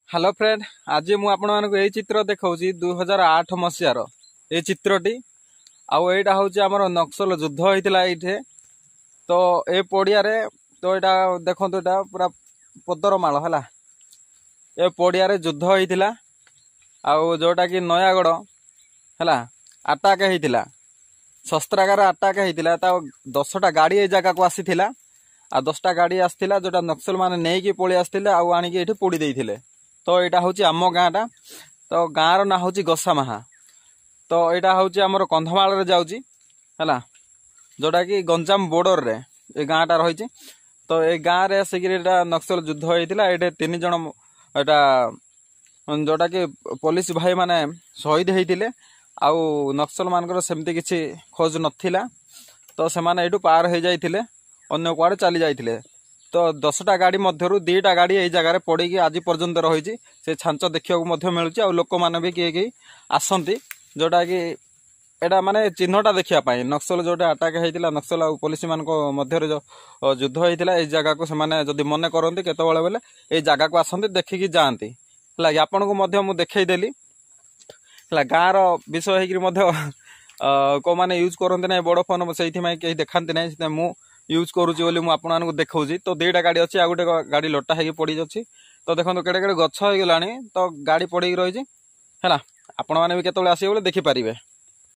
Hello friend, आज मु आपण मानक एई चित्र देखौची 2008 मसियार ए चित्रटी आउ एटा होची हमर नक्सल युद्ध होइतिला एइठे। तो ए पडिया रे तो एटा देखंतु एटा पूरा पदर माळ हला। ए पडिया रे युद्ध होइतिला आउ जोटा कि नयागढ़ हला अटैक होइतिला, शस्त्रागार अटैक होइतिला। ता 10टा गाड़ी ए जगह को आसीथिला आ 10टा गाड़ी आसीथिला जोटा नक्सल माने नेकी पळी आस्थिले आउ आनी के एठी पोडी देइथिले। तो यहाँ हूँ आम गाँटा, तो गाँव ना हूँ गसामाहा। तो यहाँ हूँ आमर कंधमाल जाऊँगी है जोटा कि गंजाम बॉर्डर रे ए गाँटा रही। तो ये गाँव रे आसिक नक्सल युद्ध होता ये 3 जन एटा जोटा कि पुलिस भाई माने शहीद होते आउ नक्सल मानकर सेमती किसी खोज नथिला। तो से माने एटू पार हो जाते अन्य कुआड़े चली जाते। तो 10टा गाड़ी मध्य 2टा गाड़ी यही जगह पड़ी आज पर्यंत रही से छांच देखा मिलूँ। आ लोक मैंने भी किए आसती जोटा कि एटा माने चिन्हटा देखापी नक्सल जोटा अटैक होता नक्सल आ पुलिस मान मध्य जो युद्ध होता है जगह को से मन करती केतवे बेले ये जगह को आसती देखिकी जाती है। आपण को देखईदेली गाँव विषय को मैंने यूज करते ना बड़ फोन से कहीं देखाती ना मु यूज करुच्ची बोली मुझे आपको देखा। तो 2टा गाड़ी अच्छी आ गोटे गाड़ी लटा होगी पड़ी अच्छी। तो देखो केड़े केड़े गछ हो गलानी तो गाड़ी पड़ी रही है। आपण मैंने भी केतବେଳେ आसिबे बोले देखिपारे।